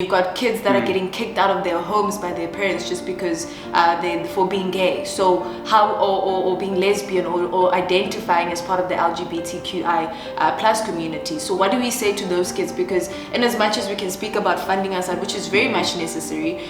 You've got kids that are getting kicked out of their homes by their parents just because for being gay. So how or being lesbian or identifying as part of the LGBTQI plus community. So what do we say to those kids? Because in as much as we can speak about funding outside, which is very much necessary,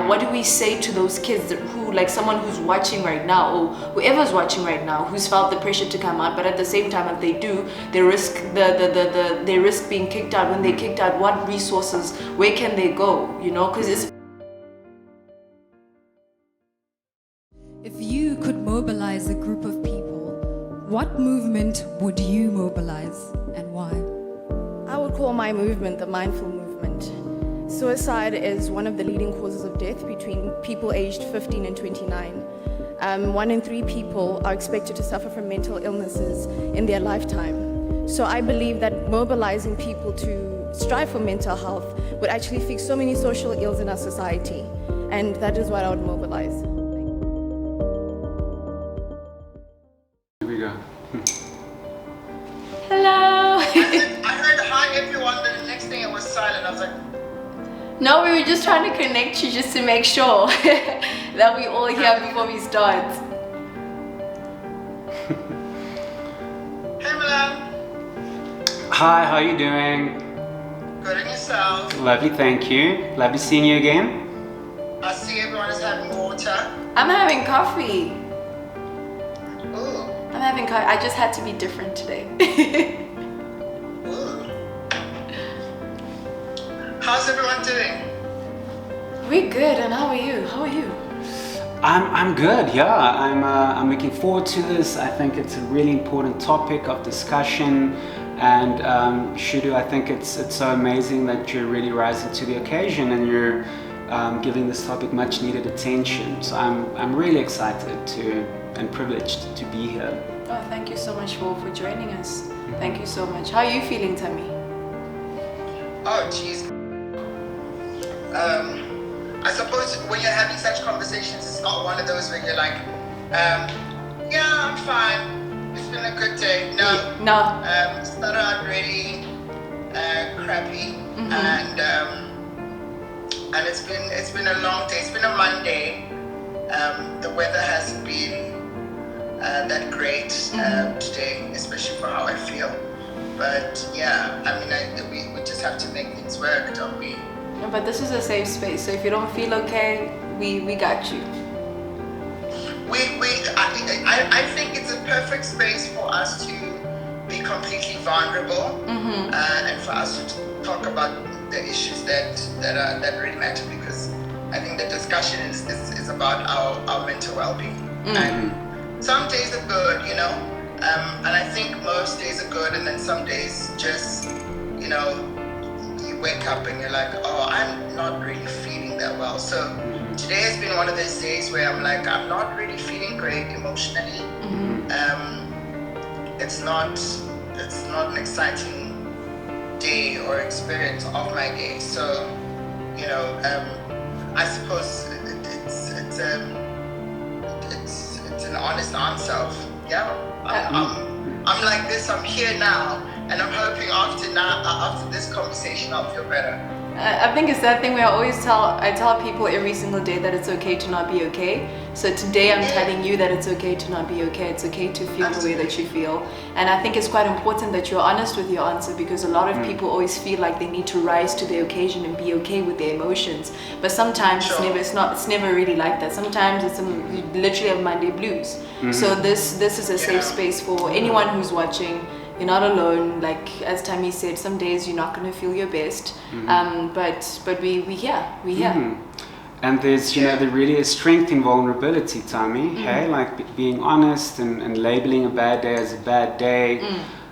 what do we say to those kids who, like someone who's watching right now or whoever's watching right now, who's felt the pressure to come out, but at the same time, if they do, they risk they risk being kicked out. When they're kicked out, what resources, where can they go, you know, because it's... If you could mobilize a group of people, what movement would you mobilize and why? I would call my movement the mindful movement. Suicide is one of the leading causes of death between people aged 15 and 29. 1 in 3 people are expected to suffer from mental illnesses in their lifetime. So I believe that mobilizing people to strive for mental health would actually fix so many social ills in our society, and that is what I would mobilize. Here we go. Hello. I heard hi everyone, then the next thing it was silent. I was like, No, we were just trying to connect you just to make sure that we all here before we start. hey Milan, Hi, how are you doing? good and yourself. Lovely, thank you. Lovely seeing you again. I see everyone is having water. I'm having coffee. Ooh, I'm having coffee. I just had to be different today. ooh. How's everyone doing? We're good, and how are you? How are you? I'm good, yeah. I'm looking forward to this. I think it's a really important topic of discussion. And Shudu, I think it's so amazing that you're really rising to the occasion and you're giving this topic much needed attention. So I'm really excited and privileged to be here. Oh, thank you so much for joining us. Thank you so much. How are you feeling, Tammy? Oh, jeez. I suppose when you're having such conversations, it's not one of those where you're like, yeah, I'm fine. It's been a good day. No. No. Started out really crappy, and it's been a long day. It's been a Monday. The weather hasn't been that great today, especially for how I feel. But yeah, I mean, we just have to make things work, don't we? No, but this is a safe space, so if you don't feel okay, we got you. I think it's a perfect space for us to be completely vulnerable, and for us to talk about the issues that really matter, because I think the discussion is about our mental well-being. And some days are good, you know, and I think most days are good, and then some days just, you know, you wake up and you're like, oh, I'm not really feeling that well. So today has been one of those days where I'm like, I'm not really feeling great emotionally. It's not an exciting day or experience of my day. So, you know, I suppose it's an honest answer of, yeah, I'm like this, I'm here now, and I'm hoping after this conversation I'll feel better. I think it's that thing where I tell people every single day that it's okay to not be okay. So today I'm telling you that it's okay to not be okay. It's okay to feel the way that you feel. And I think it's quite important that you're honest with your answer, because a lot of people always feel like they need to rise to the occasion and be okay with their emotions. But sometimes it's never really like that. Sometimes you literally have Monday blues. So this is a safe space for anyone who's watching. You're not alone. Like as Tammy said, some days you're not going to feel your best, but we here. And there's, you know, there really is strength in vulnerability, Tammy. Hey, like being honest and labeling a bad day as a bad day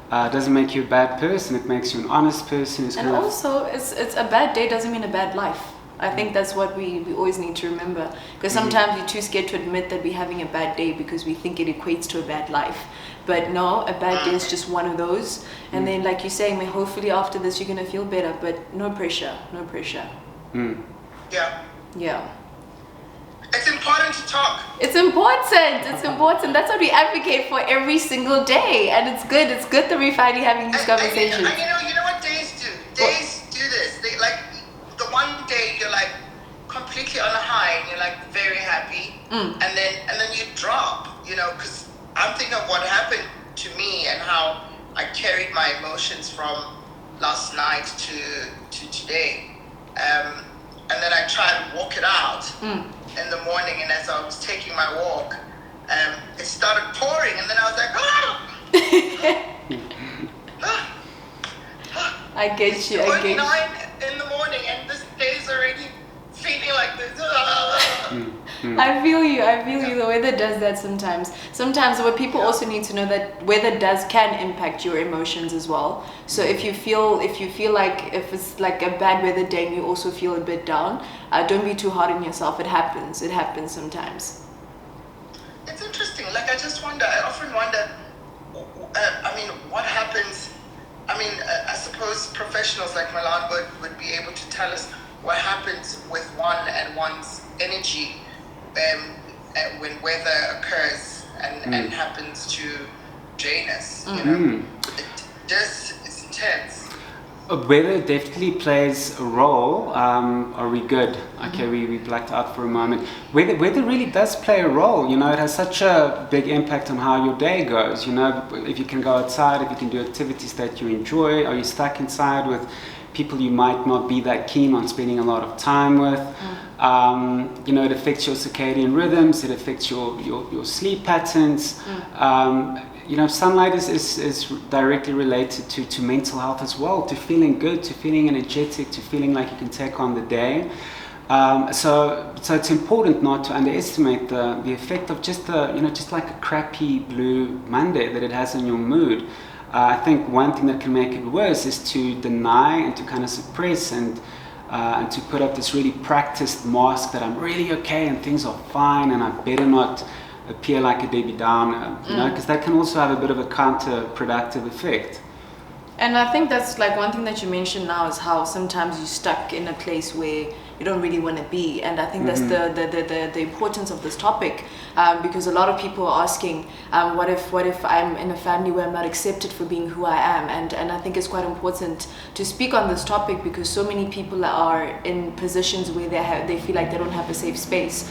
doesn't make you a bad person. It makes you an honest person. And also, it's a bad day doesn't mean a bad life. I think that's what we always need to remember, because sometimes we're too scared to admit that we're having a bad day because we think it equates to a bad life. But no, a bad day is just one of those. And then, like you're saying, hopefully after this you're gonna feel better. But no pressure. Yeah. It's important to talk. It's important. That's what we advocate for every single day, and it's good that we're finally having these conversations. And you know what days do? Days do this. They like the one day you're like completely on a high and you're like very happy, and then you drop, you know, because I'm thinking of what happened to me and how I carried my emotions from last night to today, and then I tried to walk it out in the morning, and as I was taking my walk, it started pouring, and then I was like, I get you. I get you. 9 in the morning, and this day's already feeling like this. I feel you. The weather does that sometimes. Sometimes what people also need to know that weather can impact your emotions as well. So if you feel like if it's like a bad weather day and you also feel a bit down, don't be too hard on yourself. It happens sometimes. It's interesting. Like I often wonder. I mean, what happens? I mean, I suppose professionals like Milan would be able to tell us what happens with one and one's energy when weather occurs and happens to drain us. You know, it's intense. Weather definitely plays a role. Are we good? Okay, we blacked out for a moment. Weather really does play a role. You know, it has such a big impact on how your day goes. You know, if you can go outside, if you can do activities that you enjoy, are you stuck inside with people you might not be that keen on spending a lot of time with? You know, it affects your circadian rhythms, it affects your sleep patterns. You know, sunlight is directly related to mental health as well, to feeling good, to feeling energetic, to feeling like you can take on the day. So it's important not to underestimate the effect of just like a crappy blue Monday that it has on your mood. I think one thing that can make it worse is to deny and to kind of suppress and to put up this really practiced mask that I'm really okay and things are fine and I better not appear like a Debbie Downer, you know, because that can also have a bit of a counterproductive effect. And I think that's like one thing that you mentioned now is how sometimes you're stuck in a place where you don't really want to be, and I think that's the importance of this topic, because a lot of people are asking, what if I'm in a family where I'm not accepted for being who I am, and I think it's quite important to speak on this topic because so many people are in positions where they feel like they don't have a safe space,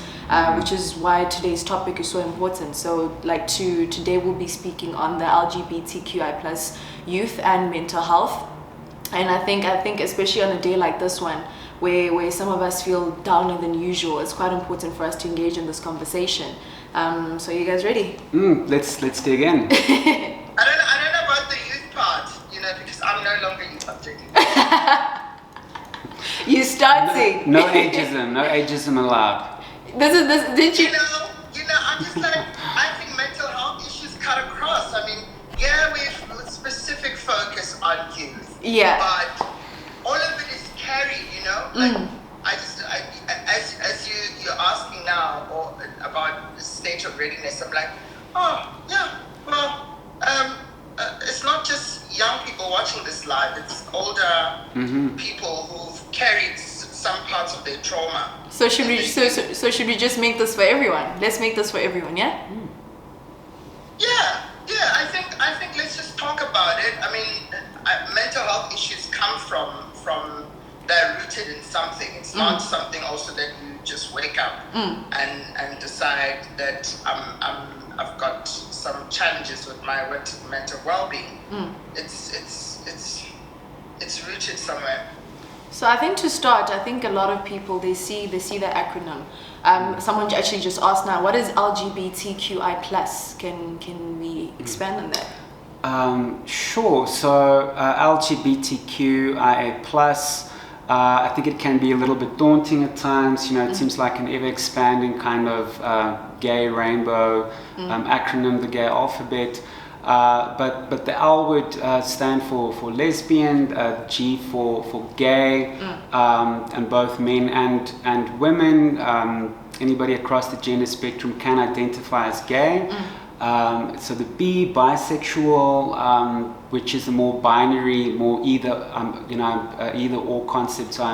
which is why today's topic is so important. So like today we'll be speaking on the LGBTQI+ youth and mental health, and I think especially on a day like this one where some of us feel downer than usual, it's quite important for us to engage in this conversation. So you guys ready? Let's dig in. I don't know about the youth part, you know, because I'm no longer youth. I'm joking. You starting? No ageism allowed. Did you? You know, I'm just like, I think mental health issues cut across. I mean, yeah, we have specific focus on youth. Yeah. But all of it is carried, you know? Like, as you're asking now or about the state of readiness, I'm like, oh, yeah, well, it's not just young people watching this live, it's older people who've carried some parts of their trauma. So should we just make this for everyone? Let's make this for everyone, yeah? Yeah, I think let's just talk about it. I mean, mental health issues come from they're rooted in something. It's not something also that you just wake up and decide that I've got some challenges with my mental well-being. It's rooted somewhere. So I think to start, I think a lot of people they see the acronym. Someone actually just asked now, what is LGBTQI+? Can we expand on that? Sure. So LGBTQIA+, I think it can be a little bit daunting at times. You know, it seems like an ever-expanding kind of gay rainbow acronym, the gay alphabet. But the L would stand for lesbian, G for gay, and both men and women. Anybody across the gender spectrum can identify as gay. So the B, bisexual, which is a more binary, more either or concept. So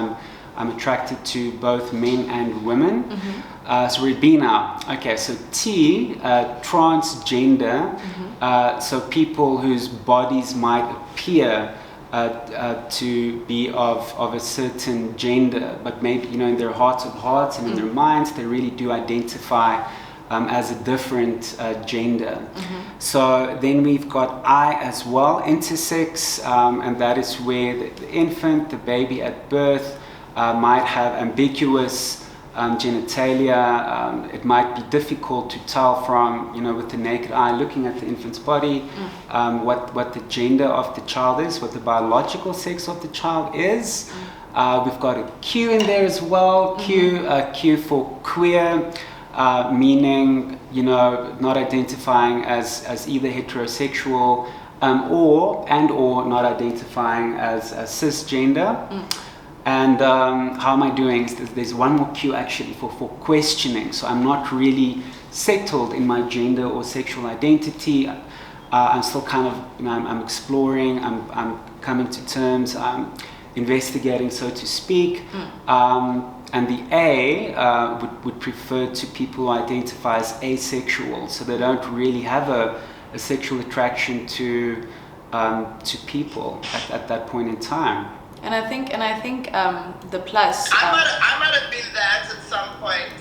I'm attracted to both men and women. So we're B now. Okay, so T, transgender. So people whose bodies might appear to be of a certain gender, but maybe, you know, in their hearts of hearts and in their minds, they really do identify as a different gender. So then we've got I as well, intersex, and that is where the infant, the baby at birth, might have ambiguous genitalia. It might be difficult to tell from, you know, with the naked eye looking at the infant's body, what the gender of the child is, what the biological sex of the child is. We've got a Q in there as well. Q for queer, meaning, you know, not identifying as either heterosexual or not identifying as cisgender. And how am I doing? There's one more Q actually for questioning. So I'm not really settled in my gender or sexual identity. I'm still kind of, you know, I'm exploring, I'm coming to terms, I'm investigating, so to speak. And the A would prefer to people who identify as asexual, so they don't really have a sexual attraction to people at that point in time. And I think the plus. I might have been that at some point.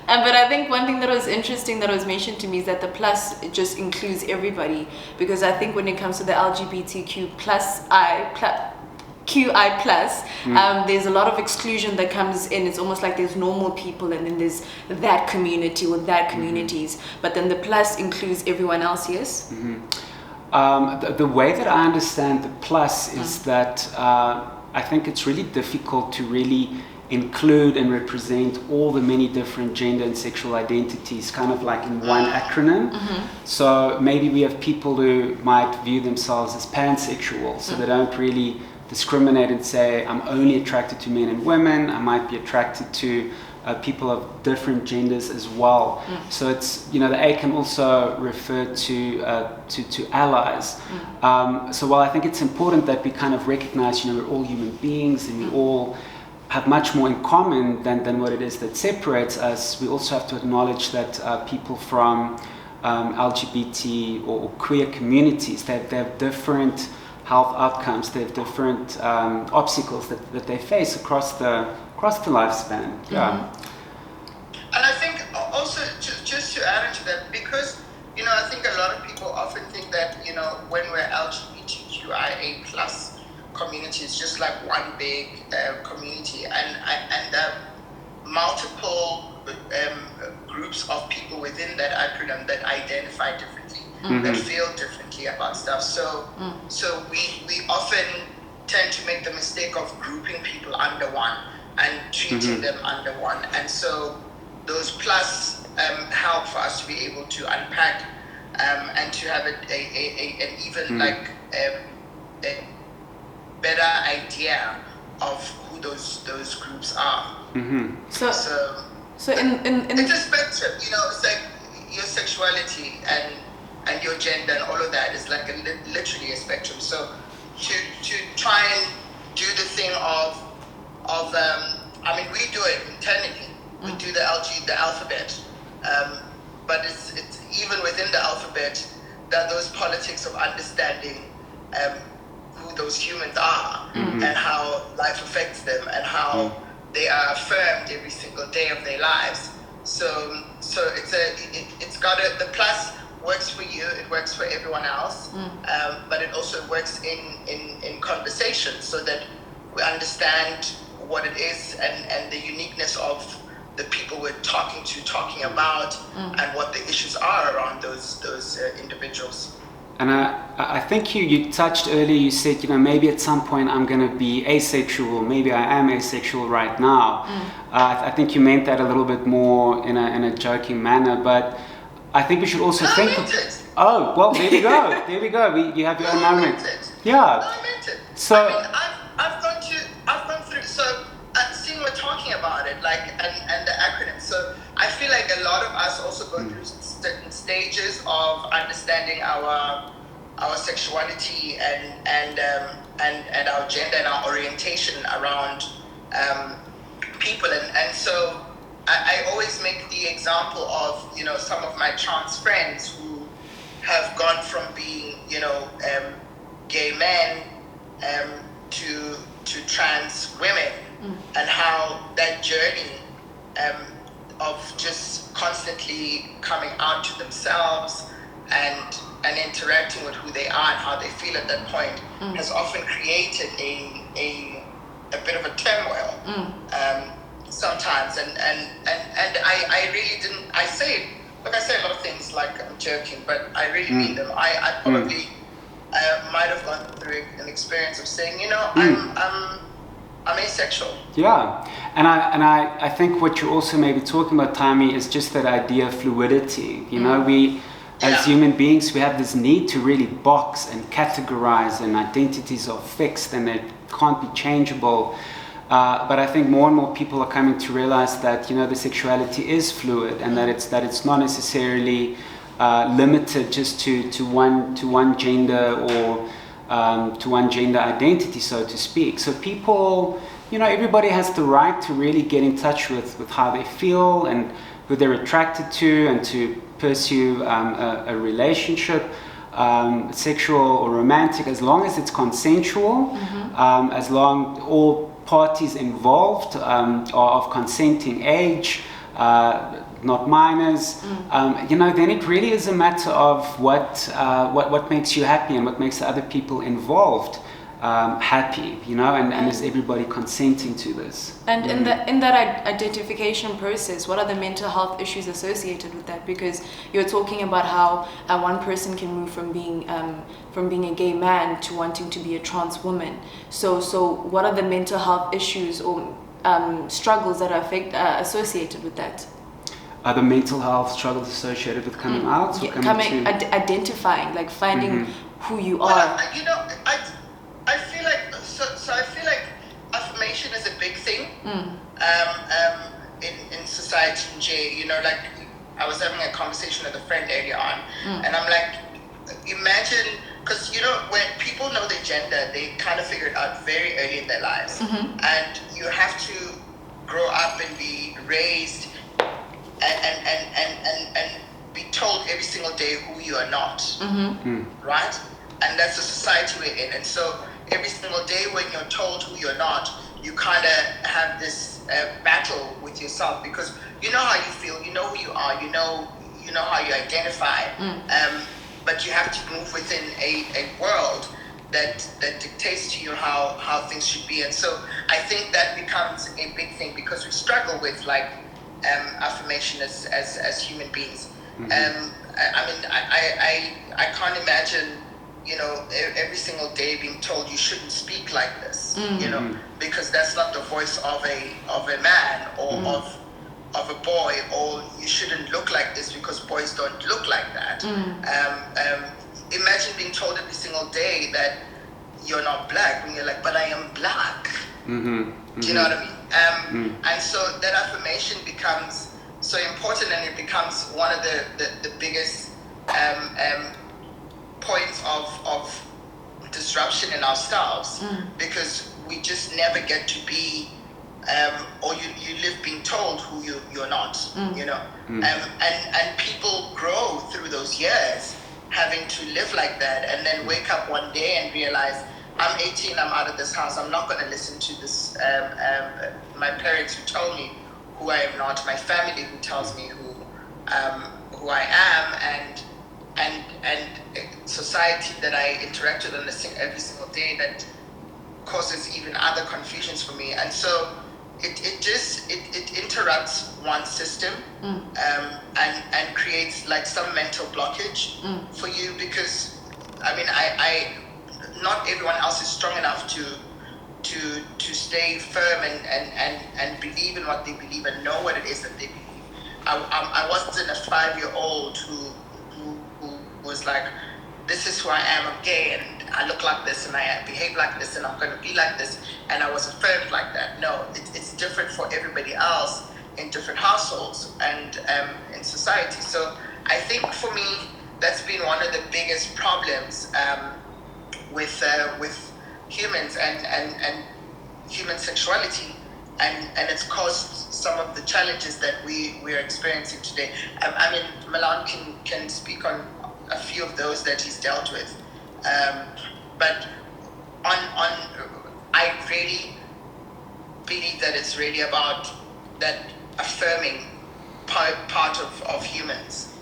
But I think one thing that was interesting that was mentioned to me is that the plus, it just includes everybody, because I think when it comes to the LGBTQ QI plus, there's a lot of exclusion that comes in. It's almost like there's normal people and then there's that community or that communities, but then the plus includes everyone else. Yes. The way that I understand the plus is that I think it's really difficult to really include and represent all the many different gender and sexual identities kind of like in one acronym. So maybe we have people who might view themselves as pansexual, so they don't really discriminate and say I'm only attracted to men and women. I might be attracted to people of different genders as well. So it's, you know, the A can also refer to allies. So while I think it's important that we kind of recognize, you know, we're all human beings and we all have much more in common than what it is that separates us, we also have to acknowledge that people from LGBT or queer communities, they have different health outcomes, they have different obstacles that they face across the lifespan. And I think also just to add into that, because, you know, I think a lot of people often think that, you know, when we're LGBTQIA plus community, it's just like one big community, and multiple groups of people within that acronym that identify differently, that feel differently about stuff. So we often tend to make the mistake of grouping people under one and treating them under one, and so those plus help for us to be able to unpack and to have an even like a better idea of who those groups are. So in it's a spectrum, you know. It's like your sexuality and your gender and all of that is like literally a spectrum. So to try and do the thing of I mean, we do it internally. We do the alphabet, but it's even within the alphabet that those politics of understanding who those humans are and how life affects them and how they are affirmed every single day of their lives. So it's got the plus works for you, it works for everyone else, but it also works in conversation so that we understand what it is and the uniqueness of the people we're talking about, and what the issues are around those individuals. And I think you touched earlier, you said, you know, maybe at some point I'm going to be asexual, maybe I am asexual right now. I think you meant that a little bit more in a joking manner, but I think we should also think... Oh, well, there we go. There we go. You have your own moment. Yeah. I meant it. So... I mean, I've gone through, so seeing we're talking about it, like, and the acronym, so I feel like a lot of us also go through certain stages of understanding our sexuality and our gender and our orientation around people, and so I always make the example of, you know, some of my trans friends who have gone from being, gay men to trans women, and how that journey of just constantly coming out to themselves and interacting with who they are and how they feel at that point has often created a bit of a turmoil sometimes, and I really didn't. I say a lot of things like I'm joking, but I really mean them. I probably might have gone through an experience of saying, I'm asexual. Yeah, and I think what you're also maybe talking about, Tammy, is just that idea of fluidity. We, as human beings, we have this need to really box and categorize, and identities are fixed and they can't be changeable. But I think more and more people are coming to realize that the sexuality is fluid, and that it's not necessarily limited just to one gender or to one gender identity, so to speak. So people, everybody has the right to really get in touch with how they feel and who they're attracted to, and to pursue a relationship, sexual or romantic, as long as it's consensual, as long all parties involved are of consenting age, not minors, then it really is a matter of what makes you happy and what makes the other people involved happy, and is everybody consenting to this? And in that identification process, what are the mental health issues associated with that? Because you're talking about how one person can move from being a gay man to wanting to be a trans woman. So what are the mental health issues or struggles that are associated with that? Are the mental health struggles associated with coming out? Or identifying, like finding who you are. Well, I feel like I feel like affirmation is a big thing in society in J. Like I was having a conversation with a friend earlier on, and I'm like, imagine, because when people know their gender, they kind of figure it out very early in their lives, and you have to grow up and be raised and be told every single day who you are not, right? And that's the society we're in. And so every single day when you're told who you're not, you kind of have this battle with yourself, because you know how you feel, you know who you are, you know how you identify, but you have to move within a world that dictates to you how things should be. And so I think that becomes a big thing, because we struggle with affirmation as human beings. I can't imagine every single day being told you shouldn't speak like this, because that's not the voice of a man or of a boy, or you shouldn't look like this because boys don't look like that. Imagine being told every single day that you're not black, when you're like, but I am black. Do you know what I mean? And so that affirmation becomes so important, and it becomes one of the biggest points of disruption in ourselves, because we just never get to be, or you live being told who you're not, and people grow through those years having to live like that, and then wake up one day and realize, I'm 18, I'm out of this house, I'm not going to listen to this, my parents who told me who I am not, my family who tells me who I am, and society that I interact with every single day that causes even other confusions for me. And so it interrupts one system, and creates like some mental blockage for you, because I not everyone else is strong enough to stay firm and believe in what they believe and know what it is that they believe. I wasn't a 5-year-old who was like, this is who I am, I'm gay, and I look like this, and I behave like this, and I'm going to be like this, and I was affirmed like that. No, it's different for everybody else in different households and in society. So I think for me, that's been one of the biggest problems with humans and human sexuality, and it's caused some of the challenges that we're experiencing today. Milan can speak on a few of those that he's dealt with. But I really believe that it's really about that affirming part of humans.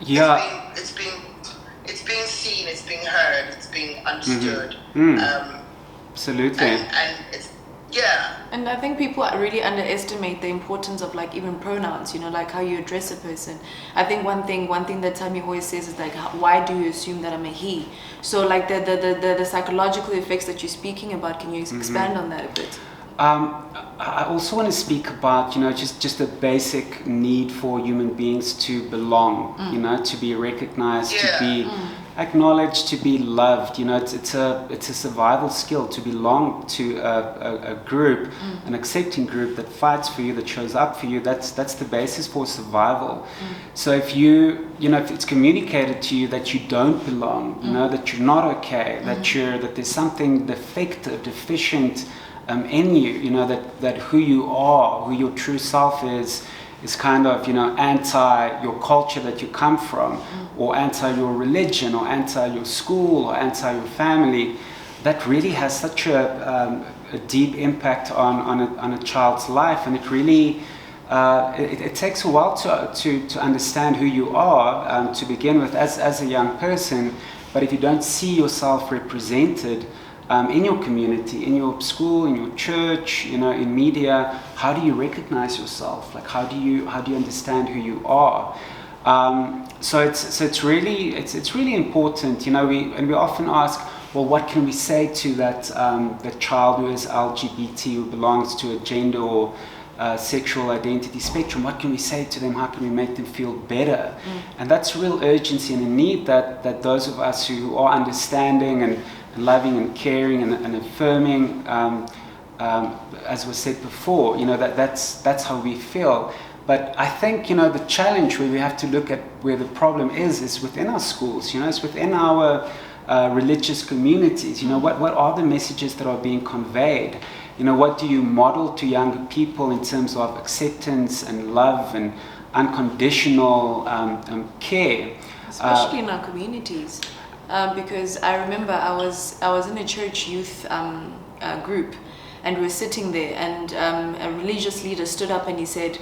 Yeah. It's being seen, it's being heard, it's being understood. Absolutely. And it's, yeah. And I think people really underestimate the importance of like even pronouns, you know, like how you address a person. I think one thing that Tammy always says is like, why do you assume that I'm a he? So like the psychological effects that you're speaking about, can you expand on that a bit? I also want to speak about, you know, just a basic need for human beings to belong, you know, to be recognized, to be acknowledged, to be loved. You know, it's a survival skill to belong to a group, an accepting group that fights for you, that shows up for you. That's the basis for survival. So if if it's communicated to you that you don't belong, you know, that you're not okay, that there's something defective, deficient in you, you know, that who you are, who your true self is kind of, you know, anti your culture that you come from, or anti your religion, or anti your school, or anti your family, that really has such a deep impact on a child's life. And it really it takes a while to understand who you are to begin with as a young person. But if you don't see yourself represented in your community, in your school, in your church, you know, in media, how do you recognize yourself? Like, how do you understand who you are? So it's really important, you know. We often ask, well, what can we say to that child who is LGBT, who belongs to a gender or sexual identity spectrum? What can we say to them? How can we make them feel better? And that's real urgency and a need that those of us who are understanding and loving and caring and affirming, as was said before, you know, that's how we feel. But I think, you know, the challenge where we have to look at where the problem is within our schools, you know, it's within our religious communities. You know, what are the messages that are being conveyed? You know, what do you model to younger people in terms of acceptance and love and unconditional care? Especially in our communities. Because I remember I was in a church youth group, and we were sitting there, and a religious leader stood up and he said,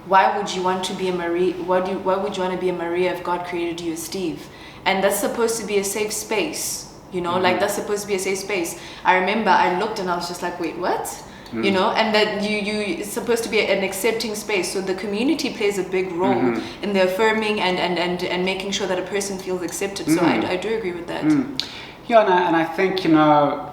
"Why would you want to be a Maria? Why would you want to be a Maria if God created you as Steve?" And that's supposed to be a safe space, you know, like that's supposed to be a safe space. I remember I looked and I was just like, wait, what? You know, and that it's supposed to be an accepting space. So the community plays a big role in the affirming and making sure that a person feels accepted. So I do agree with that. Yeah, and I think, you know,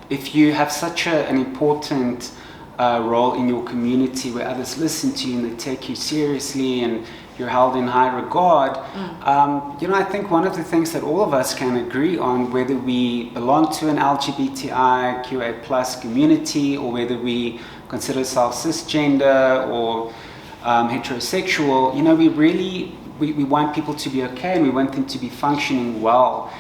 if you have such an important role in your community where others listen to you and they take you seriously and you're held in high regard, you know, I think one of the things that all of us can agree on, whether we belong to an LGBTIQA plus community or whether we consider ourselves cisgender or heterosexual, you know, we want people to be okay and we want them to be functioning well.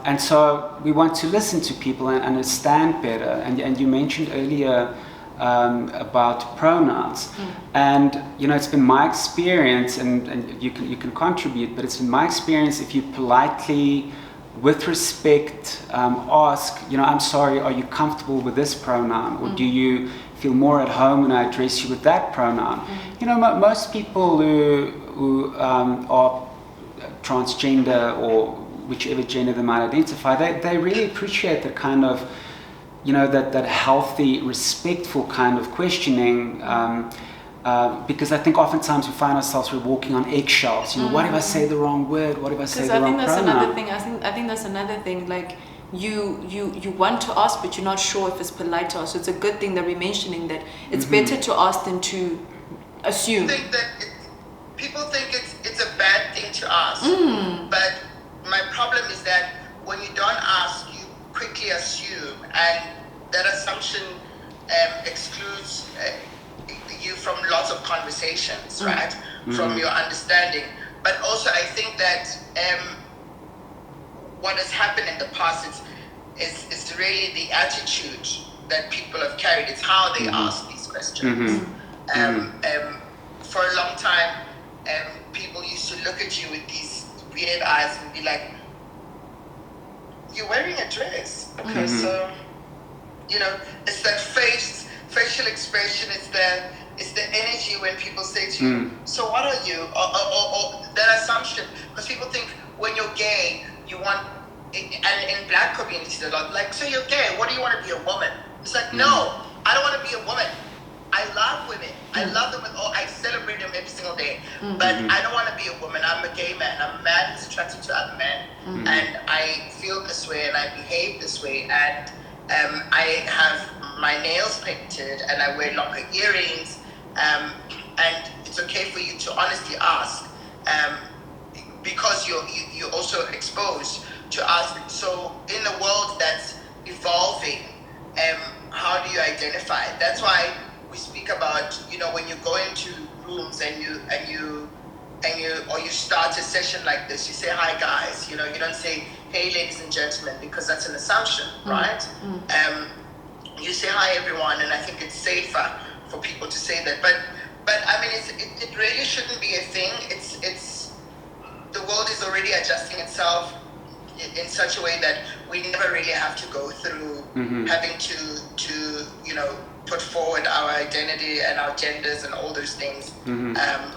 And so we want to listen to people and understand better. And you mentioned earlier about pronouns, and you know, it's been my experience, and you can contribute, but it's been my experience, if you politely, with respect, ask, you know, I'm sorry, are you comfortable with this pronoun, or do you feel more at home when I address you with that pronoun? You know, most people who are transgender or whichever gender they might identify, they really appreciate the kind of, you know, that healthy, respectful kind of questioning, because I think oftentimes we find ourselves we're walking on eggshells. You know, what if I say the wrong word? What if I say the wrong pronoun? Because I think that's another thing. I think that's another thing. Like you want to ask, but you're not sure if it's polite to ask. So it's a good thing that we're mentioning that it's better to ask than to assume. I think that people think it's a bad thing to ask, but my problem is that when you don't ask, you quickly assume, and that assumption excludes you from lots of conversations, right? From your understanding. But also, I think that what has happened in the past is really the attitude that people have carried. It's how they ask these questions. For a long time, people used to look at you with these weird eyes and be like, you're wearing a dress. Okay, so, you know, it's that facial expression, it's the energy when people say to you, so what are you? Or that assumption, because people think when you're gay, you want, and in black communities a lot, like, so you're gay, what do you want to be, a woman? It's like, no, I don't want to be a woman. I love women. I love them with all, I celebrate them every single day. But I don't want to be a woman. I'm a gay man. I'm a man who's attracted to other men. And I feel this way and I behave this way. And I have my nails painted and I wear longer earrings. And it's okay for you to honestly ask, because you're also exposed to ask. So in the world that's evolving, how do you identify? That's why we speak about, you know, when you go into rooms and you start a session like this, you say, hi guys, you know, you don't say, hey ladies and gentlemen, because that's an assumption, right? You say hi everyone, and I think it's safer for people to say that. But I mean, it really shouldn't be a thing. It's the world is already adjusting itself in such a way that we never really have to go through having to you know, put forward our identity and our genders and all those things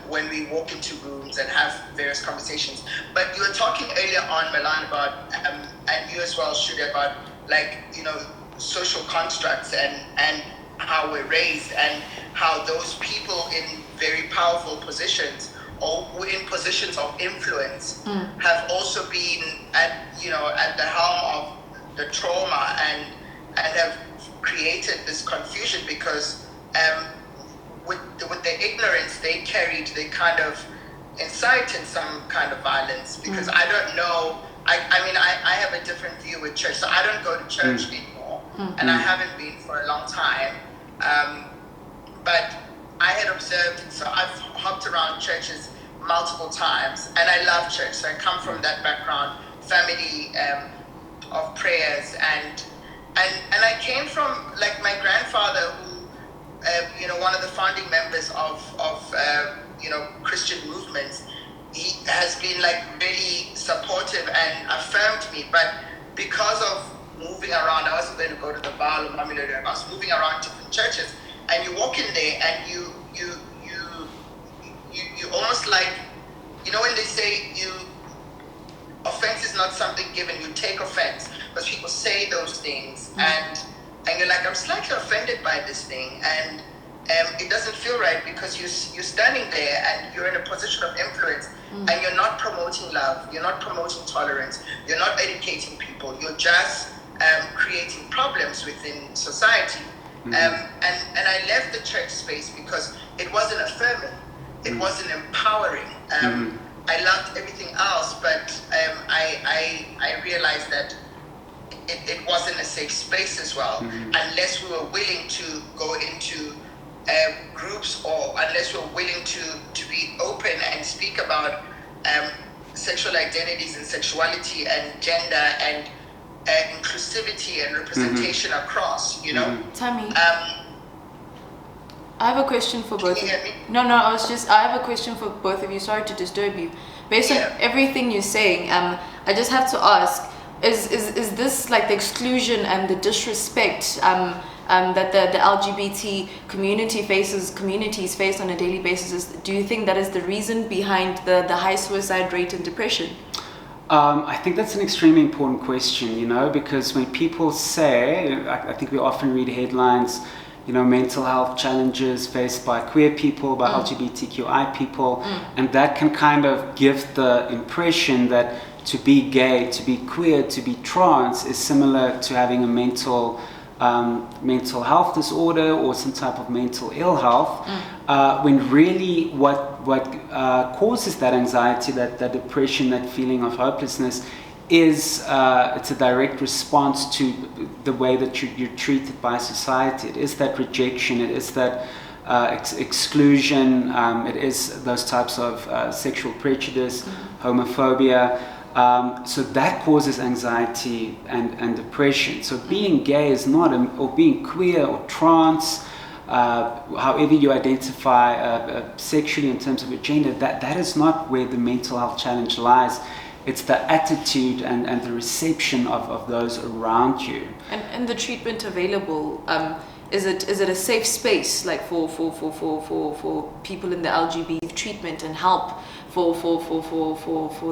when we walk into rooms and have various conversations. But you were talking earlier on, Milan, about and you as well, Shudi, about, like, you know, social constructs and how we're raised and how those people in very powerful positions or in positions of influence have also been at the helm of the trauma and have created this confusion, because with the ignorance they carried, they kind of incited some kind of violence. Because I don't know, I mean I have a different view with church, so I don't go to church anymore, and I haven't been for a long time. But I had observed, so I've hopped around churches multiple times, and I love church. So I come from that background, family of prayers, and I came from, like, my grandfather, who you know, one of the founding members of you know, Christian movements. He has been, like, really supportive and affirmed me, but because of moving around, I wasn't going to go to the Baal or Mamelodi. I was moving around different churches, and you walk in there and you almost, like, you know, when they say offense is not something given, you take offense, because people say those things, and you're like, I'm slightly offended by this thing, and it doesn't feel right, because you're standing there and you're in a position of influence, and you're not promoting love, you're not promoting tolerance, you're not educating people, you're just creating problems within society. And I left the church space because it wasn't affirming, it wasn't empowering. I loved everything else, but I realized that it wasn't a safe space as well, unless we were willing to go into groups, or unless we were willing to be open and speak about sexual identities and sexuality and gender and inclusivity and representation across, you know. Tammy, I have a question for both of you. Can you hear me? No, I have a question for both of you. Sorry to disturb you. Based on everything you're saying, I just have to ask, is this, like, the exclusion and the disrespect that the LGBT communities face on a daily basis, do you think that is the reason behind the high suicide rate and depression? I think that's an extremely important question, you know, because when people say, I think we often read headlines, you know, mental health challenges faced by queer people, by LGBTQI people, and that can kind of give the impression that to be gay, to be queer, to be trans is similar to having a mental health disorder or some type of mental ill health, when really what causes that anxiety, that depression, that feeling of hopelessness is it's a direct response to the way that you're treated by society. It is that rejection, it is that exclusion, it is those types of sexual prejudice, homophobia. So that causes anxiety and depression. So being gay is not, or being queer or trans, however you identify sexually in terms of your gender, that is not where the mental health challenge lies. it's the attitude and the reception of those around you. And the treatment available, is it a safe space, like for people in the LGBT treatment and help for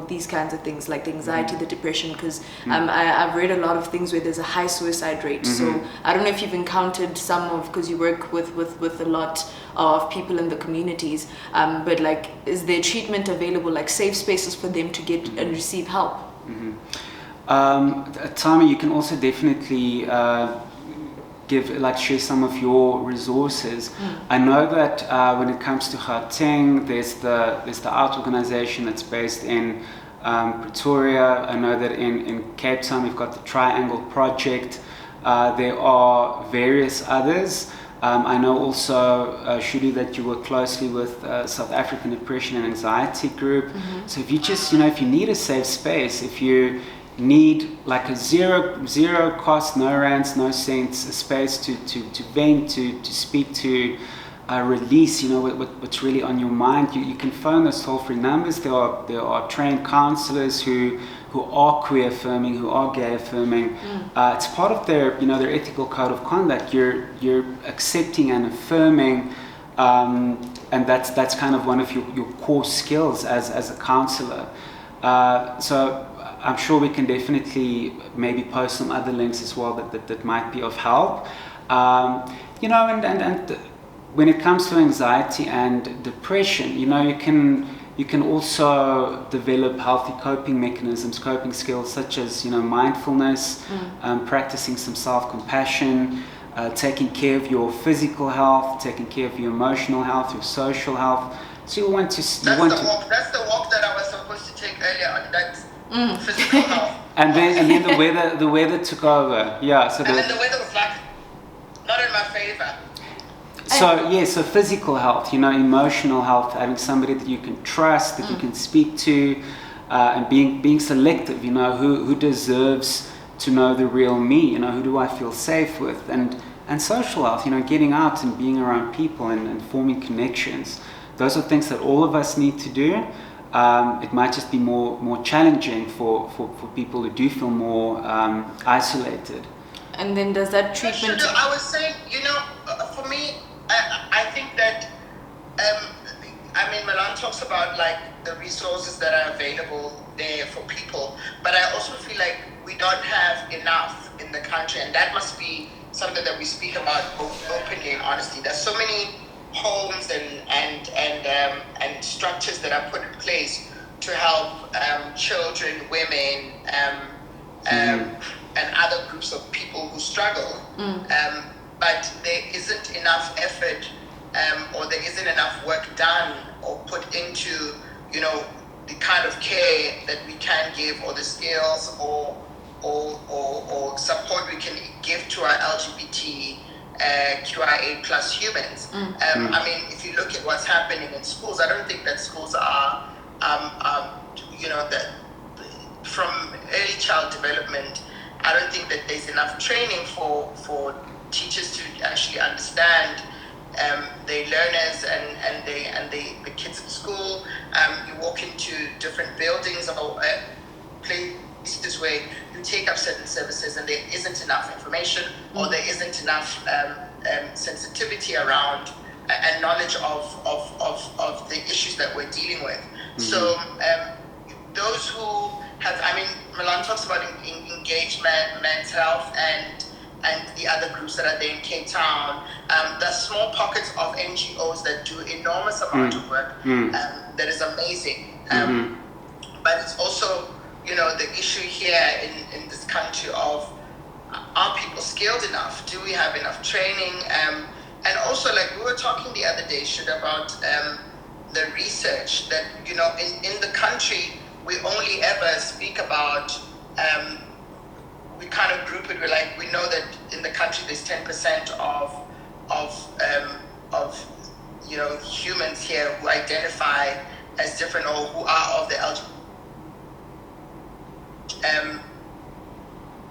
these kinds of things, like the anxiety, the depression? Because I've read a lot of things where there's a high suicide rate. So I don't know if you've encountered because you work with a lot of people in the communities, but like, is there treatment available, like safe spaces for them to get and receive help? Tami, you can also definitely share some of your resources. I know that when it comes to Gauteng, there's the ART organization that's based in Pretoria. I know that in Cape Town we've got the Triangle Project. There are various others. I know also, Shudi, that you work closely with South African Depression and Anxiety Group. So if you just, if you need a safe space, if you need like a zero cost, no rands, no cents, a space to vent, to speak, to release, what's really on your mind, you can phone those toll-free numbers. There are trained counselors who are queer affirming, who are gay affirming. It's part of their ethical code of conduct. You're accepting and affirming, and that's kind of one of your core skills as a counselor. So I'm sure we can definitely maybe post some other links as well that might be of help. And when it comes to anxiety and depression, you can also develop healthy coping mechanisms, coping skills such as mindfulness, practicing some self-compassion, taking care of your physical health, taking care of your emotional health, your social health. So you want to. That's the walk that I was supposed to take earlier on. That's physical health. And then the weather took over. Yeah. So then the weather was like not in my favor. So physical health, emotional health, having somebody that you can trust, that you can speak to, and being selective, who deserves to know the real me, who do I feel safe with, and social health, getting out and being around people and forming connections. Those are things that all of us need to do. It might just be more challenging for people who do feel more isolated. And then does that treatment... I was saying, for me, I think that, Milan talks about like the resources that are available there for people, but I also feel like we don't have enough in the country, and that must be something that we speak about openly and honestly. There's so many homes and structures that are put in place to help children, women, and other groups of people who struggle. But there isn't enough effort, or there isn't enough work done or put into, the kind of care that we can give, or the skills or support we can give to our LGBT QIA plus humans. If you look at what's happening in schools, I don't think that schools are, from early child development, I don't think that there's enough training for teachers to actually understand their learners and the kids in school. You walk into different buildings or places where you take up certain services and there isn't enough information, or there isn't enough sensitivity around and knowledge of the issues that we're dealing with. So those who have, Milan talks about engagement, mental health, and the other groups that are there in Cape Town. There's small pockets of NGOs that do enormous amount of work that is amazing. But it's also, the issue here in this country of, are people skilled enough? Do we have enough training? And also, like we were talking the other day, about the research that, in the country, we only ever speak about, we kind of group it, we know that in the country there's 10% of humans here who identify as different or who are of the LGBT.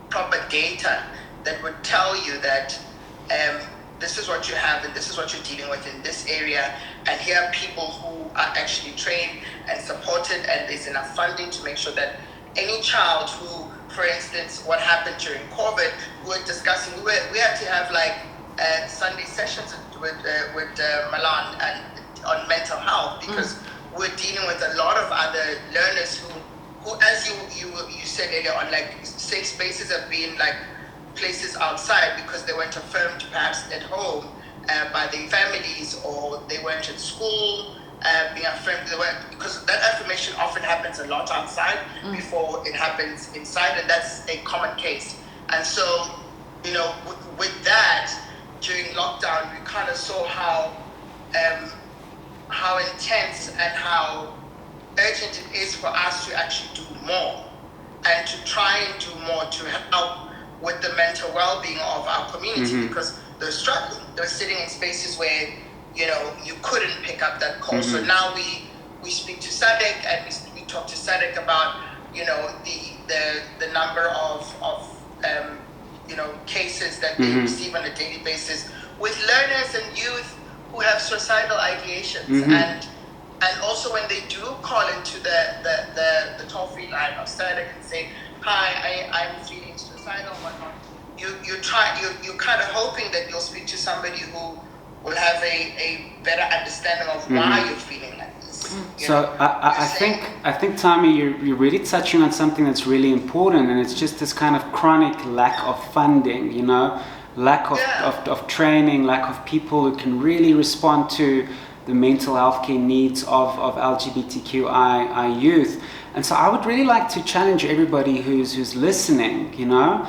Proper data that would tell you that this is what you have and this is what you're dealing with in this area, and here are people who are actually trained and supported, and there's enough funding to make sure that any child who, for instance, what happened during COVID, we were discussing, we had to have like Sunday sessions with Milan and on mental health, because we're dealing with a lot of other learners who, as you said earlier on, like safe spaces have been like places outside because they weren't affirmed perhaps at home by their families, or they weren't at school being affirmed. Because that affirmation often happens a lot outside before it happens inside, and that's a common case. And so, you know, with that, during lockdown, we kind of saw how intense and how urgent it is for us to actually do more, and to try and do more to help with the mental well-being of our community, because they're struggling. They're sitting in spaces where, you know, you couldn't pick up that call. So now we speak to SADC, and we talk to SADC about, you know, the number of you know, cases that they receive on a daily basis with learners and youth who have suicidal ideations, and also when they do call into the toll-free line of SADC and say, hi, I'm feeling suicidal and whatnot, you're kind of hoping that you'll speak to somebody who will have a better understanding of why you're feeling like this. So I think Tami, you're really touching on something that's really important, and it's just this kind of chronic lack of funding, you know, lack of training, lack of people who can really respond to the mental health care needs of LGBTQI youth. And so I would really like to challenge everybody who's listening, you know,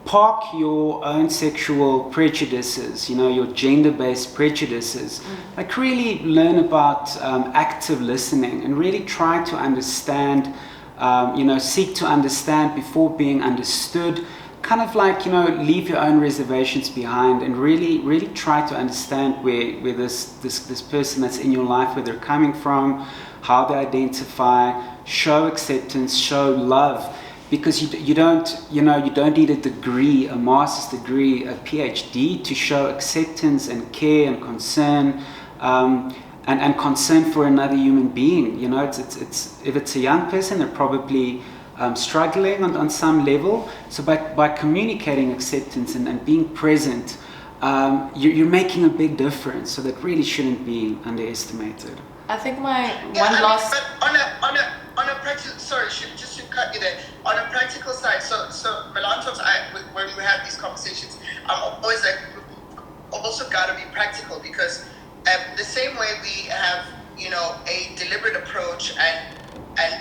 park your own sexual prejudices, you know, your gender-based prejudices. Like really learn about active listening, and really try to understand, you know, seek to understand before being understood. Kind of like, you know, leave your own reservations behind, and really try to understand where this person that's in your life, where they're coming from, how they identify, show acceptance, show love. Because you don't need a degree, a master's degree, a PhD to show acceptance and care and concern, and concern for another human being. You know, it's if it's a young person, they're probably struggling on some level. So by communicating acceptance and being present, you're making a big difference. So that really shouldn't be underestimated. I think my but on a practical, sorry, just to cut you there, on a practical side, so Milan talks, when we have these conversations, I'm always like, also got to be practical, because the same way we have, you know, a deliberate approach and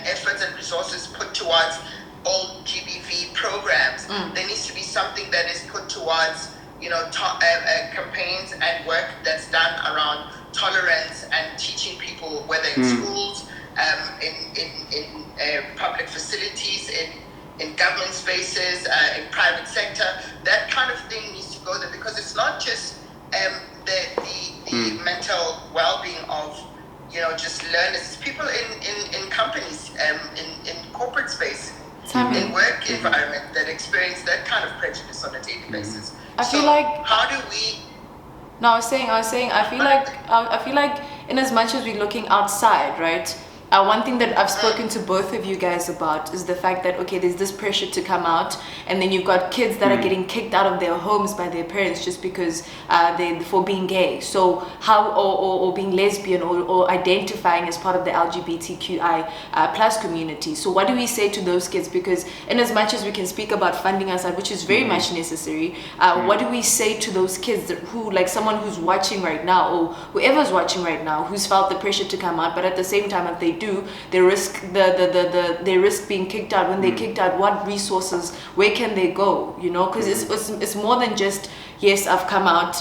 efforts and resources put towards all GBV programs, there needs to be something that is put towards, you know, campaigns and work that's done around tolerance and teaching people, whether in schools, in public facilities, in government spaces, in private sector. That kind of thing needs to go there, because it's not just the mental well-being of, you know, just learners. It's people in companies, in corporate space, in work environment that experience that kind of prejudice on a daily basis. I feel like, how do we? No, I was saying, I feel like in as much as we're looking outside, right? One thing that I've spoken to both of you guys about is the fact that, okay, there's this pressure to come out, and then you've got kids that are getting kicked out of their homes by their parents just because for being gay. So how, or being lesbian, or identifying as part of the LGBTQI plus community. So what do we say to those kids? Because in as much as we can speak about funding outside, which is very much necessary, what do we say to those kids who, like someone who's watching right now, or whoever's watching right now, who's felt the pressure to come out, but at the same time, if they do, they risk they risk being kicked out. When they're kicked out, what resources, where can they go? You know, because it's more than just, yes, I've come out,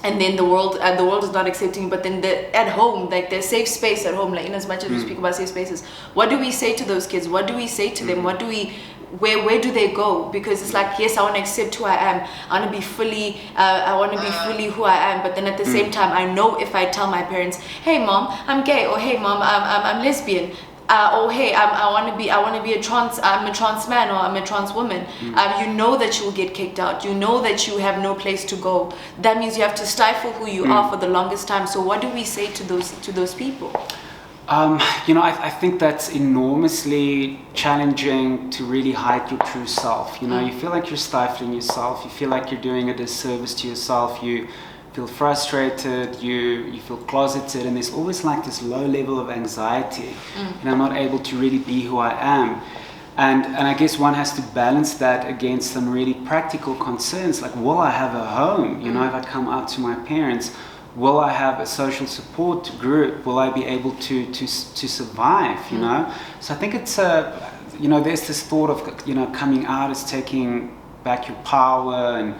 and then the world is not accepting, but then at home, like their safe space at home, like in as much as we speak about safe spaces, what do we say to those kids? What do we say to them? What do we, where do they go? Because it's like, yes, I want to accept who I am. I want to be fully, who I am. But then at the same time, I know if I tell my parents, hey mom, I'm gay, or hey mom, I'm lesbian, or hey, I want to be I'm a trans man or I'm a trans woman. You know that you'll get kicked out. You know that you have no place to go. That means you have to stifle who you are for the longest time. So what do we say to those people? I think that's enormously challenging to really hide your true self. You feel like you're stifling yourself. You feel like you're doing a disservice to yourself. You feel frustrated. You feel closeted, and there's always like this low level of anxiety. I'm not able to really be who I am. And I guess one has to balance that against some really practical concerns, like, will I have a home? If I come out to my parents, will I have a social support group? Will I be able to survive? So I think it's there's this thought of coming out as taking back your power and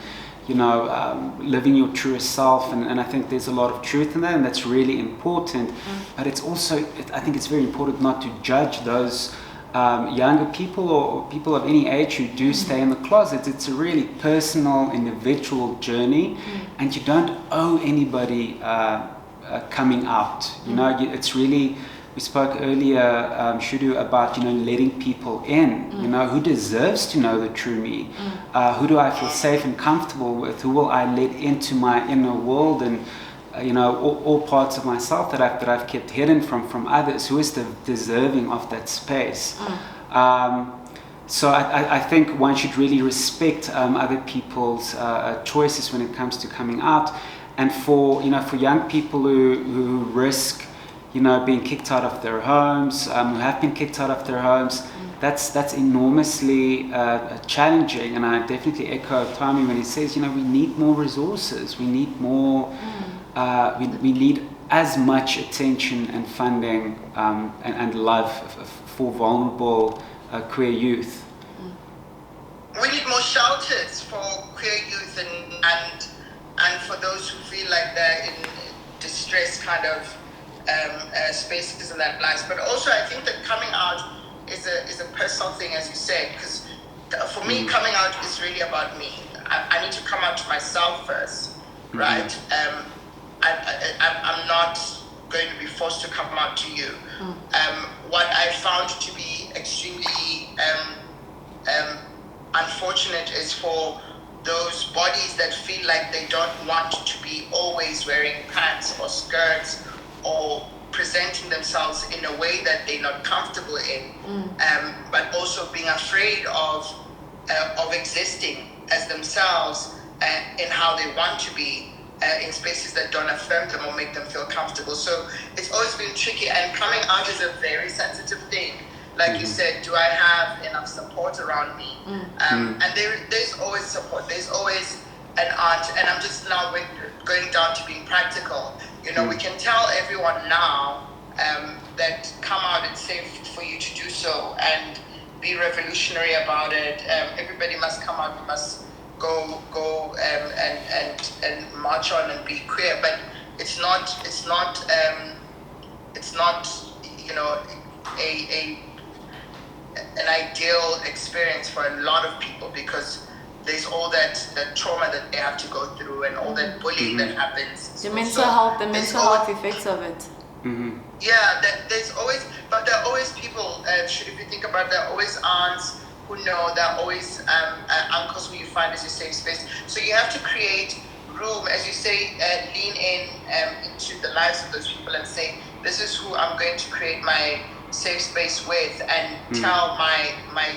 living your truest self, and I think there's a lot of truth in that, and that's really important. But it's also, I think it's very important not to judge those younger people or people of any age who do stay in the closet. It's a really personal, individual journey, and you don't owe anybody coming out. It's really, we spoke earlier, Shudu, about letting people in. Who deserves to know the true me? Who do I feel safe and comfortable with? Who will I let into my inner world and all parts of myself that I've kept hidden from others? Who is deserving of that space? So I think one should really respect other people's choices when it comes to coming out. And for young people who risk being kicked out of their homes, who have been kicked out of their homes, that's enormously challenging. And I definitely echo Tommy when he says, we need more resources, we need more. We need as much attention and funding and love for vulnerable queer youth. We need more shelters for queer youth and for those who feel like they're in distress kind of spaces in their lives. But also I think that coming out is a personal thing, as you said, because for me, coming out is really about me. I need to come out to myself first, right? I'm not going to be forced to come out to you. What I found to be extremely unfortunate is for those bodies that feel like they don't want to be always wearing pants or skirts or presenting themselves in a way that they're not comfortable in, but also being afraid of existing as themselves and in how they want to be. In spaces that don't affirm them or make them feel comfortable. So it's always been tricky, and coming out is a very sensitive thing. Like you said, do I have enough support around me? And there's always support. There's always an aunt, and I'm just now going down to being practical. We can tell everyone now that come out, it's safe for you to do so, and be revolutionary about it. Everybody must come out, we must go and march on and be queer, but it's not an ideal experience for a lot of people, because there's all that trauma that they have to go through and all that bullying that happens. The mental health effects of it. Yeah, there's always, but there are always people. If you think about it, there are always aunts who know, there are always uncles who you find as your safe space. So you have to create room, as you say, lean in into the lives of those people and say, this is who I'm going to create my safe space with, and tell my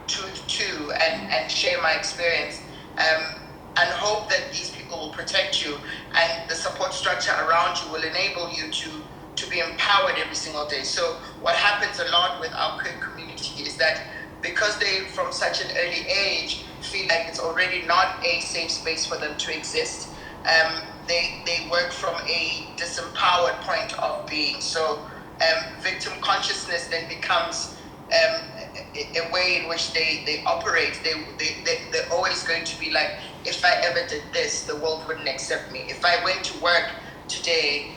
truth to, and share my experience, and hope that these people will protect you, and the support structure around you will enable you to be empowered every single day. So what happens a lot with our queer community is that because they, from such an early age, feel like it's already not a safe space for them to exist, they work from a disempowered point of being. So victim consciousness then becomes a way in which they operate. They're always going to be like, if I ever did this, the world wouldn't accept me. If I went to work today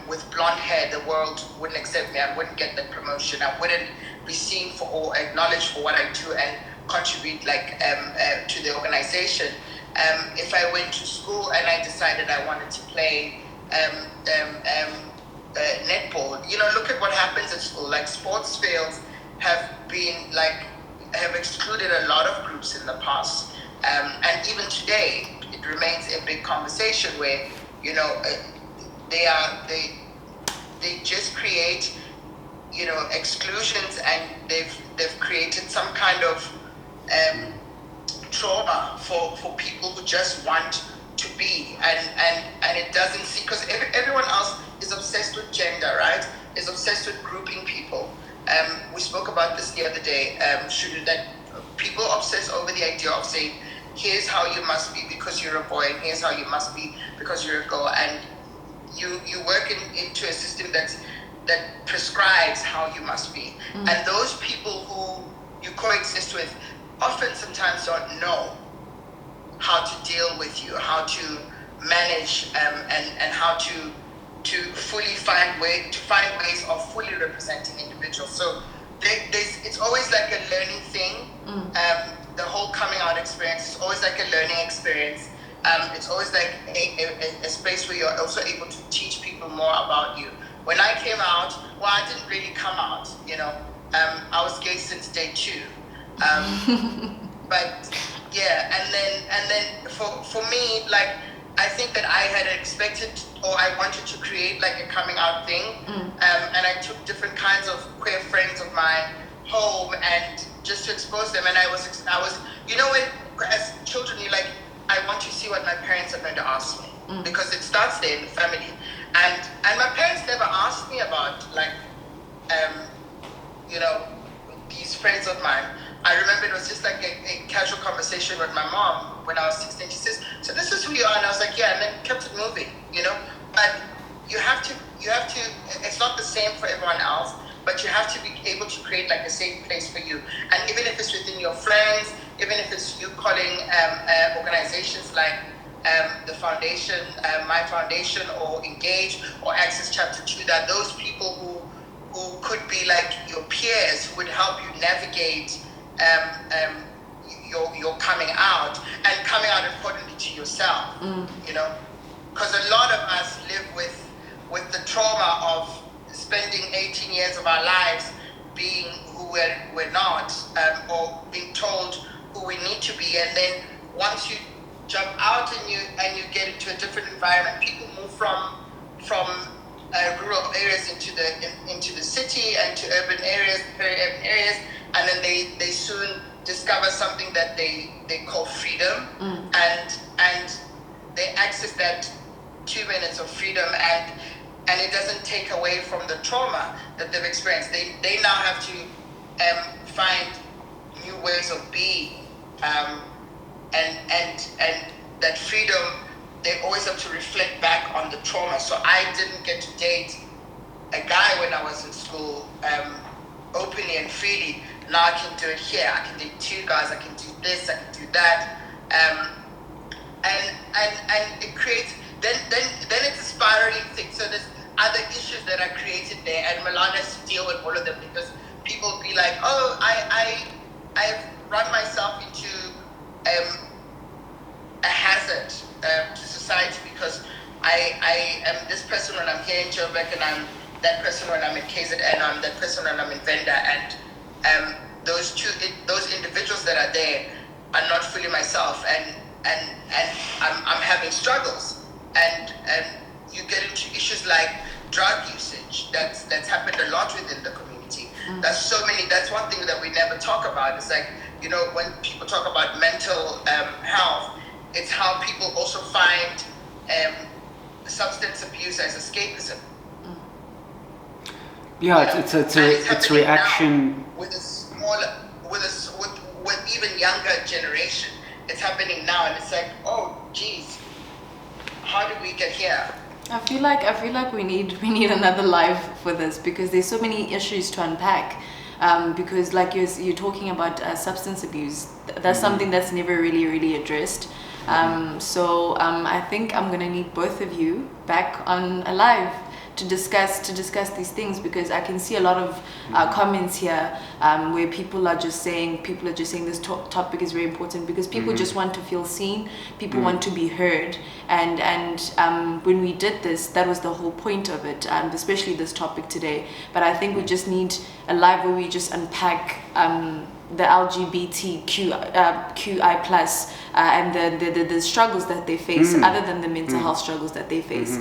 with blonde hair, the world wouldn't accept me. I wouldn't get the promotion. I wouldn't be seen for or acknowledged for what I do and contribute to the organization. If I went to school and I decided I wanted to play netball. Look at what happens at school. Like sports fields have excluded a lot of groups in the past, and even today it remains a big conversation where they just create exclusions, and they've created some kind of trauma for people who just want to be, and it doesn't see, because everyone else is obsessed with gender, right? Is obsessed with grouping people. We spoke about this the other day, that people obsess over the idea of saying, here's how you must be because you're a boy, and here's how you must be because you're a girl, and you work into a system that prescribes how you must be. And those people who you coexist with often sometimes don't know how to deal with you, how to manage, and how to find ways of fully representing individuals. So it's always like a learning thing. The whole coming out experience is always like a learning experience. It's always like a space where you're also able to teach people more about you. When I came out, well, I didn't really come out, I was gay since day 2. But yeah, and then for me, like, I think that I had expected, or I wanted to create like a coming out thing, and I took different kinds of queer friends of mine home and just to expose them. And I was, when as children you're like, I want to see what my parents are going to ask me, because it starts there in the family, and my parents never asked me about like, these friends of mine. I remember it was just like a casual conversation with my mom when I was 16. She says, so this is who you are? And I was like, yeah, and then kept it moving, But you have to, it's not the same for everyone else, but you have to be able to create like a safe place for you. And even if it's within your friends, even if it's you calling organizations like the foundation, my foundation, or Engage, or Access Chapter 2, that those people who could be like your peers, who would help you navigate your coming out, and coming out importantly to yourself, because a lot of us live with the trauma of spending 18 years of our lives being who we're not, or being told who we need to be, and then once you jump out and you get into a different environment, people move from rural areas into the city and to urban areas, peri-urban areas, and then they soon discover something that they call freedom, and they access that 2 minutes of freedom, and it doesn't take away from the trauma that they've experienced. They now have to find new ways of being, and that freedom, they always have to reflect back on the trauma. So I didn't get to date a guy when I was in school openly and freely. Now I can do it here. I can date 2 guys. I can do this. I can do that. And it creates. Then it's a spiraling thing. So there's other issues that are created there, and Milan has to deal with all of them, because people be like, oh, I've run myself into a hazard to society, because I am this person when I'm here in Joburg, and I'm that person when I'm in KZN, I'm that person when I'm in Venda, and those individuals that are there are not fully myself, and I'm having struggles, and you get into issues like drug usage. That's happened a lot within the community. That's one thing that we never talk about. It's like, when people talk about mental health, it's how people also find substance abuse as escapism. Yeah, it's a reaction with even younger generation. It's happening now, and it's like, oh, geez, how did we get here? I feel like we need another live for this, because there's so many issues to unpack. Because like you're talking about substance abuse, that's something that's never really addressed. So I think I'm gonna need both of you back on a live to discuss these things, because I can see a lot of comments here where people are just saying this topic is very important, because people just want to feel seen, people want to be heard, and when we did this, that was the whole point of it, especially this topic today. But I think we just need a live where we just unpack the LGBTQI plus and the struggles that they face, other than the mental health struggles that they face.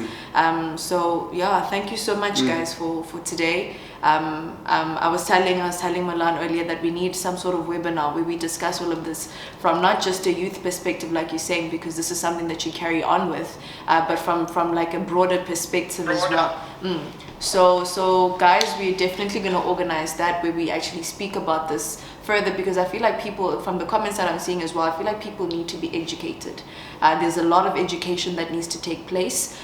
So yeah, thank you so much, guys, for today. I was telling Milan earlier that we need some sort of webinar where we discuss all of this from not just a youth perspective, like you're saying, because this is something that you carry on with, but from like a broader perspective as well. So guys, we're definitely going to organize that where we actually speak about this further, because I feel like people, from the comments that I'm seeing as well, I feel like people need to be educated. There's a lot of education that needs to take place,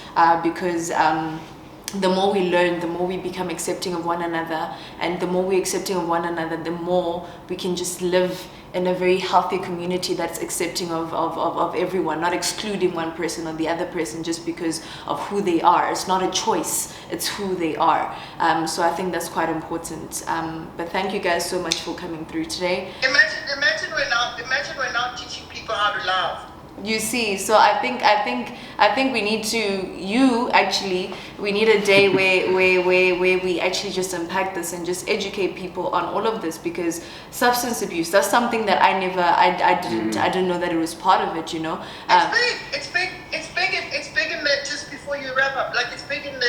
because the more we learn, the more we become accepting of one another, and the more we're accepting of one another, the more we can just live in a very healthy community that's accepting of everyone, not excluding one person or the other person just because of who they are. It's not a choice, it's who they are. So I think that's quite important. But thank you guys so much for coming through today. Imagine we're not teaching people how to love. You see, so I think we need we need a day where we actually just unpack this and just educate people on all of this, because substance abuse, that's something that I didn't know that it was part of it, you know. It's big in the, just before you wrap up, like it's big in the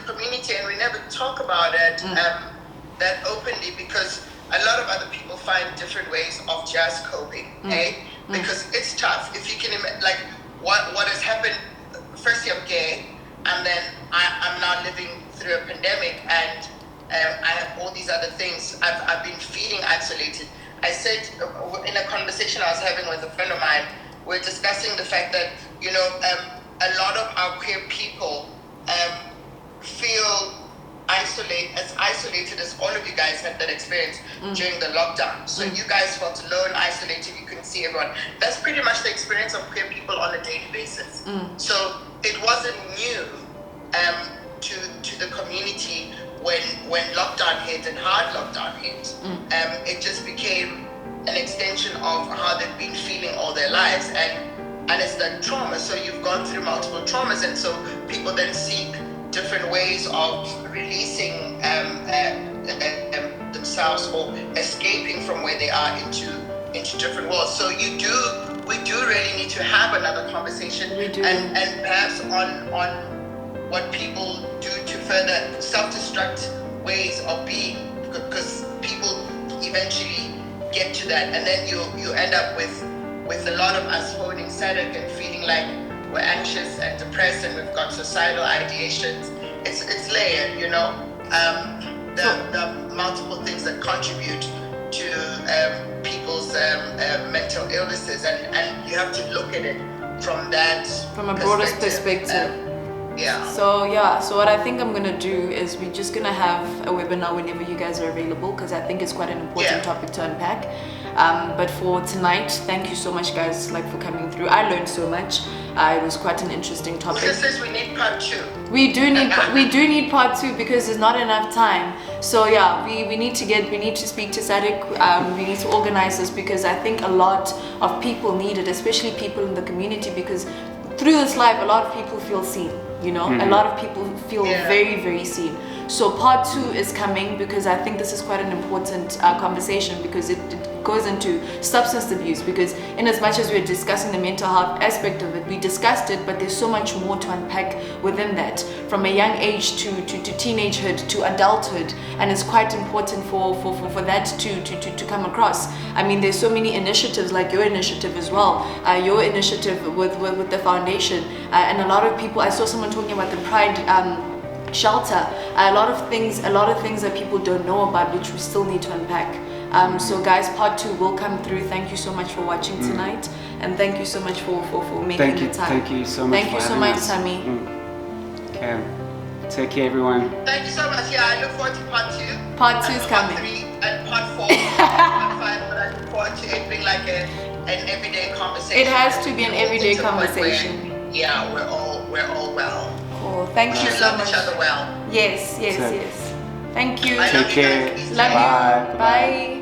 community, and we never talk about it that openly, because a lot of other people find different ways of just coping, because it's tough. If you can imagine, like what has happened, firstly I'm gay, and then I'm now living through a pandemic, and I have all these other things. I've been feeling isolated. I said in a conversation I was having with a friend of mine, we're discussing the fact that, you know, a lot of our queer people feel isolated as all of you guys had that experience during the lockdown. So you guys felt alone, isolated, you couldn't see everyone. That's pretty much the experience of queer people on a daily basis. So it wasn't new to the community when lockdown hit and hard lockdown hit. It just became an extension of how they've been feeling all their lives, and it's the trauma. So you've gone through multiple traumas, and so people then seek different ways of releasing themselves or escaping from where they are into different worlds. So we do really need to have another conversation, and perhaps on what people do to further self-destruct ways of being, because people eventually get to that, and then you end up with a lot of us holding SADC and feeling like we're anxious and depressed, and we've got suicidal ideations. It's layered, you know. The multiple things that contribute to people's mental illnesses, and you have to look at it from a broader perspective. So what I think I'm gonna do is we're just gonna have a webinar whenever you guys are available, because I think it's quite an important topic to unpack. But for tonight, thank you so much, guys, like for coming through. I learned so much. It was quite an interesting topic. Sisters, we need part 2. We do need part 2, because there's not enough time. So yeah, we need to speak to SADC. We need to organize this, because I think a lot of people need it, especially people in the community, because through this life, a lot of people feel seen. You know, a lot of people feel very, very seen. So part 2 is coming, because I think this is quite an important conversation, because it goes into substance abuse, because in as much as we're discussing the mental health aspect of it, we discussed it, but there's so much more to unpack within that, from a young age to teenagehood to adulthood, and it's quite important for that to come across. I mean, there's so many initiatives, like your initiative as well, your initiative with the foundation, and a lot of people, I saw someone talking about the Pride shelter, a lot of things that people don't know about, which we still need to unpack. So guys, part 2 will come through. Thank you so much for watching tonight, and thank you so much for making the time. Thank you so much. Thank you so much, Sammy. Okay, take care, everyone. Thank you so much. Yeah, I look forward to part 2. Part 2 is coming. Part 3 and part 4 and part 5, but I look forward to it being like an everyday conversation. It has to be an everyday conversation. We're all well. Cool. all. Thank We you should so love much. each other well. Yes, yes, So- yes. Thank you. I Take love you care. guys. Love Bye. you. Bye.